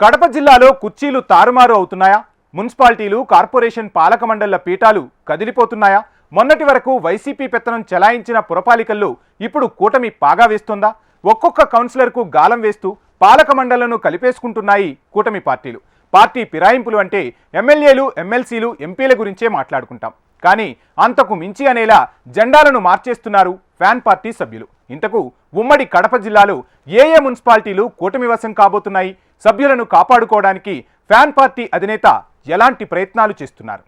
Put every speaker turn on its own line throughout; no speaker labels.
కడప జిల్లాలో కుర్చీలు తారుమారు అవుతున్నాయా? మున్సిపాలిటీలు, కార్పొరేషన్ పాలక మండళ్ల పీఠాలు కదిలిపోతున్నాయా? మొన్నటి వరకు వైసీపీ పెత్తనం చెలాయించిన పురపాలికల్లో ఇప్పుడు కూటమి పాగా వేస్తోందా? ఒక్కొక్క కౌన్సిలర్కు గాలం వేస్తూ పాలక మండళ్లను కలిపేసుకుంటున్నాయి కూటమి పార్టీలు. పార్టీ ఫిరాయింపులు అంటే ఎమ్మెల్యేలు, ఎమ్మెల్సీలు, ఎంపీల గురించే మాట్లాడుకుంటాం. కానీ అంతకు మించి అనేలా జెండాలను మార్చేస్తున్నారు ఫ్యాన్ పార్టీ సభ్యులు. ఇంతకు ఉమ్మడి కడప జిల్లాలో ఏ మున్సిపాలిటీలు కూటమి వశం కాబోతున్నాయి? సభ్యులను కాపాడుకోవడానికి ఫ్యాన్ పార్టీ అధినేత ఎలాంటి ప్రయత్నాలు చేస్తున్నారు?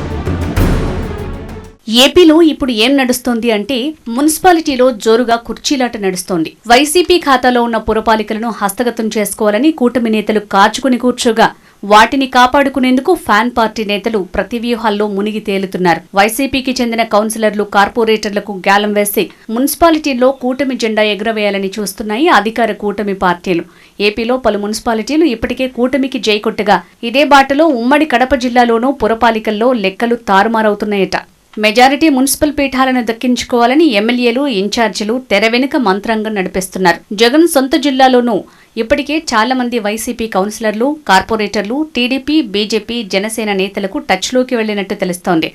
ఏపీలో ఇప్పుడు ఏం నడుస్తోంది అంటే మున్సిపాలిటీలో జోరుగా కుర్చీలాట నడుస్తోంది. వైసీపీ ఖాతాలో ఉన్న పురపాలికలను హస్తగతం చేసుకోవాలని కూటమి నేతలు కాచుకుని కూర్చోగా వాటిని కాపాడుకునేందుకు ఫ్యాన్ పార్టీ నేతలు ప్రతి వ్యూహాల్లో మునిగి తేలుతున్నారు. వైసీపీకి చెందిన కౌన్సిలర్లు, కార్పొరేటర్లకు గ్యాలం వేసి మున్సిపాలిటీల్లో కూటమి జెండా ఎగురవేయాలని చూస్తున్నాయి అధికార కూటమి పార్టీలు. ఏపీలో పలు మున్సిపాలిటీలు ఇప్పటికే కూటమికి జైకొట్టగా ఇదే బాటలో ఉమ్మడి కడప జిల్లాలోనూ పురపాలికల్లో లెక్కలు తారుమారవుతున్నాయట. మెజారిటీ మున్సిపల్ పీఠాలను దక్కించుకోవాలని ఎమ్మెల్యేలు, ఇన్ఛార్జీలు తెర వెనుక మంత్రాంగం నడిపిస్తున్నారు. జగన్ సొంత జిల్లాలోనూ ఇప్పటికే చాలా మంది వైసీపీ కౌన్సిలర్లు, కార్పొరేటర్లు టీడీపీ, బీజేపీ, జనసేన నేతలకు టచ్లోకి వెళ్లినట్టు తెలుస్తోంది.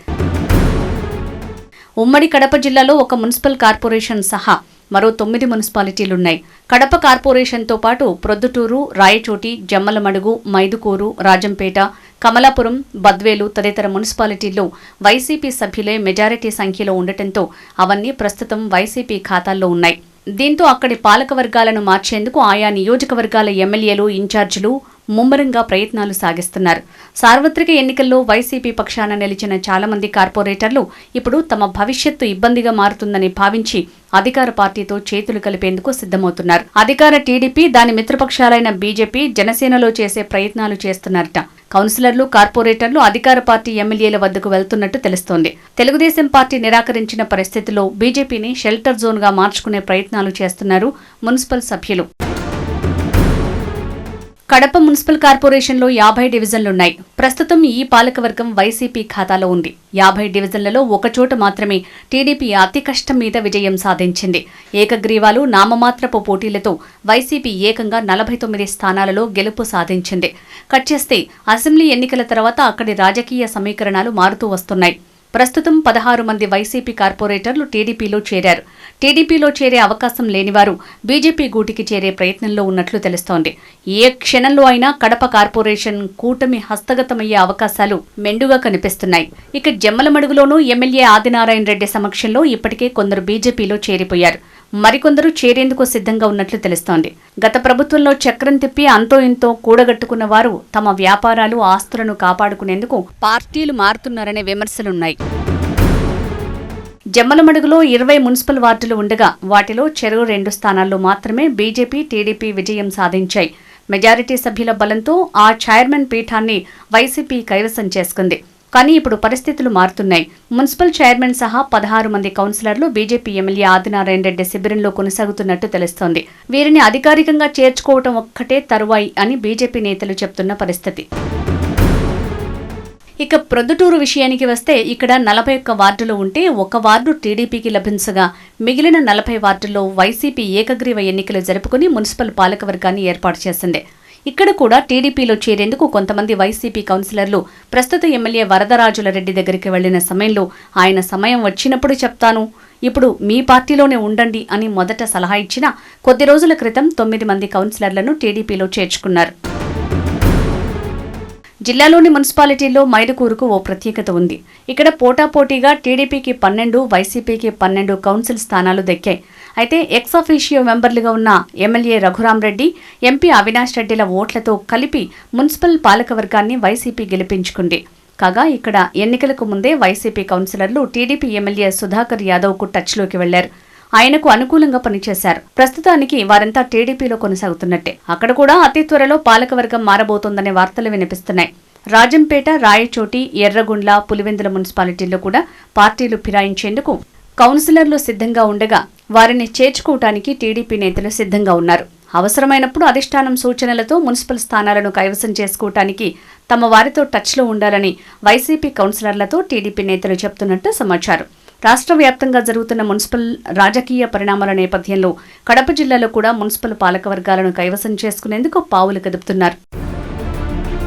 ఉమ్మడి కడప జిల్లాలో ఒక మున్సిపల్ కార్పొరేషన్ సహా మరో 9 మున్సిపాలిటీలున్నాయి. కడప కార్పొరేషన్తో పాటు ప్రొద్దుటూరు, రాయచోటి, జమ్మలమడుగు, మైదుకూరు, రాజంపేట, కమలాపురం, బద్వేలు తదితర మున్సిపాలిటీల్లో వైసీపీ సభ్యులే మెజారిటీ సంఖ్యలో ఉండటంతో అవన్నీ ప్రస్తుతం వైసీపీ ఖాతాల్లో ఉన్నాయి. దీంతో అక్కడి పాలక వర్గాలను మార్చేందుకు ఆయా నియోజకవర్గాల ఎమ్మెల్యేలు, ఇన్ఛార్జీలు ముమ్మరంగా ప్రయత్నాలు సాగిస్తున్నారు. సార్వత్రిక ఎన్నికల్లో వైసీపీ పక్షాన నిలిచిన చాలా మంది కార్పొరేటర్లు ఇప్పుడు తమ భవిష్యత్తు ఇబ్బందిగా మారుతుందని భావించి అధికార పార్టీతో చేతులు కలిపేందుకు సిద్ధమవుతున్నారు. అధికార టీడీపీ, దాని మిత్రపక్షాలైన బీజేపీ, జనసేనలో చేసే ప్రయత్నాలు చేస్తున్నారట. కౌన్సిలర్లు, కార్పొరేటర్లు అధికార పార్టీ ఎమ్మెల్యేల వద్దకు వెళ్తున్నట్టు తెలుస్తోంది. తెలుగుదేశం పార్టీ నిరాకరించిన పరిస్థితిలో బీజేపీని షెల్టర్ జోన్గా మార్చుకునే ప్రయత్నాలు చేస్తున్నారు మున్సిపల్ సభ్యులు. కడప మున్సిపల్ కార్పొరేషన్లో 50 డివిజన్లున్నాయి. ప్రస్తుతం ఈ పాలకవర్గం వైసీపీ ఖాతాలో ఉంది. 50 డివిజన్లలో ఒకచోట మాత్రమే టీడీపీ అతి కష్టం మీద విజయం సాధించింది. ఏకగ్రీవాలు, నామమాత్రపు పోటీలతో వైసీపీ ఏకంగా 49 స్థానాలలో గెలుపు సాధించింది. కట్ చేస్తే అసెంబ్లీ ఎన్నికల తర్వాత అక్కడి రాజకీయ సమీకరణాలు మారుతూ వస్తున్నాయి. ప్రస్తుతం 16 మంది వైసీపీ కార్పొరేటర్లు టీడీపీలో చేరారు. టీడీపీలో చేరే అవకాశం లేనివారు బీజేపీ గూటికి చేరే ప్రయత్నంలో ఉన్నట్లు తెలుస్తోంది. ఏ క్షణంలో అయినా కడప కార్పొరేషన్ కూటమి హస్తగతమయ్యే అవకాశాలు మెండుగా కనిపిస్తున్నాయి. ఇక జమ్మలమడుగులోనూ ఎమ్మెల్యే ఆదినారాయణ రెడ్డి సమక్షంలో ఇప్పటికే కొందరు బీజేపీలో చేరిపోయారు. మరికొందరు చేరేందుకు సిద్ధంగా ఉన్నట్లు తెలుస్తోంది. గత ప్రభుత్వంలో చక్రం తిప్పి అంతో ఇంతో కూడగట్టుకున్న వారు తమ వ్యాపారాలు, ఆస్తులను కాపాడుకునేందుకు పార్టీలు మారుతున్నారనే విమర్శలున్నాయి. జమ్మలమడుగులో 20 మున్సిపల్ వార్డులు ఉండగా వాటిలో చెరో 2 స్థానాల్లో మాత్రమే బీజేపీ, టీడీపీ విజయం సాధించాయి. మెజారిటీ సభ్యుల బలంతో ఆ చైర్మన్ పీఠాన్ని వైసీపీ కైవసం చేసుకుంది. కానీ ఇప్పుడు పరిస్థితులు మారుతున్నాయి. మున్సిపల్ చైర్మన్ సహా 16 మంది కౌన్సిలర్లు బీజేపీ ఎమ్మెల్యే ఆదినారాయణ రెడ్డి శిబిరంలో కొనసాగుతున్నట్టు తెలుస్తోంది. వీరిని అధికారికంగా చేర్చుకోవటం ఒక్కటే తరువాయి అని బీజేపీ నేతలు చెప్తున్న పరిస్థితి. ఇక ప్రొద్దుటూరు విషయానికి వస్తే ఇక్కడ 41 వార్డులు ఉంటే ఒక వార్డు టీడీపీకి లభించగా మిగిలిన 40 వార్డుల్లో వైసీపీ ఏకగ్రీవ ఎన్నికలు జరుపుకుని మున్సిపల్ పాలకవర్గాన్ని ఏర్పాటు చేసింది. ఇక్కడ కూడా టీడీపీలో చేరేందుకు కొంతమంది వైసీపీ కౌన్సిలర్లు ప్రస్తుత ఎమ్మెల్యే వరదరాజుల రెడ్డి దగ్గరికి వెళ్లిన సమయంలో ఆయన సమయం వచ్చినప్పుడు చెప్తాను, ఇప్పుడు మీ పార్టీలోనే ఉండండి అని మొదట సలహా ఇచ్చిన కొద్ది రోజుల క్రితం 9 మంది కౌన్సిలర్లను టీడీపీలో చేర్చుకున్నారు. జిల్లాలోని మున్సిపాలిటీల్లో మైదుకూరుకు ఓ ప్రత్యేకత ఉంది. ఇక్కడ పోటాపోటీగా టీడీపీకి 12, వైసీపీకి 12 కౌన్సిల్ స్థానాలు దక్కాయి. అయితే ఎక్స్ అఫీషియో మెంబర్లుగా ఉన్న ఎమ్మెల్యే రఘురాంరెడ్డి, ఎంపీ అవినాష్ రెడ్డిల ఓట్లతో కలిపి మున్సిపల్ పాలకవర్గాన్ని వైసీపీ గెలిపించుకుంది. కాగా ఇక్కడ ఎన్నికలకు ముందే వైసీపీ కౌన్సిలర్లు టీడీపీ ఎమ్మెల్యే సుధాకర్ యాదవ్కు టచ్లోకి వెళ్లారు. ఆయనకు అనుకూలంగా పనిచేశారు. ప్రస్తుతానికి వారంతా టీడీపీలో కొనసాగుతున్నట్టే. అక్కడ కూడా అతి త్వరలో పాలకవర్గం మారబోతోందనే వార్తలు వినిపిస్తున్నాయి. రాజంపేట, రాయచోటి, ఎర్రగుండ్ల, పులివెందుల మున్సిపాలిటీల్లో కూడా పార్టీలు ఫిరాయించేందుకు కౌన్సిలర్లు సిద్ధంగా ఉండగా వారిని చేర్చుకోవటానికి టీడీపీ నేతలు సిద్ధంగా ఉన్నారు. అవసరమైనప్పుడు అధిష్టానం సూచనలతో మున్సిపల్ స్థానాలను కైవసం చేసుకోవటానికి తమ వారితో టచ్లో ఉండాలని వైసీపీ కౌన్సిలర్లతో టీడీపీ నేతలు చెప్తున్నట్టు సమాచారం. రాష్ట్ర వ్యాప్తంగా జరుగుతున్న మున్సిపల్ రాజకీయ పరిణామాల నేపథ్యంలో కడప జిల్లాలో కూడా మున్సిపల్ పాలకవర్గాలను కైవసం చేసుకునేందుకు పావులు కదుపుతున్నారు.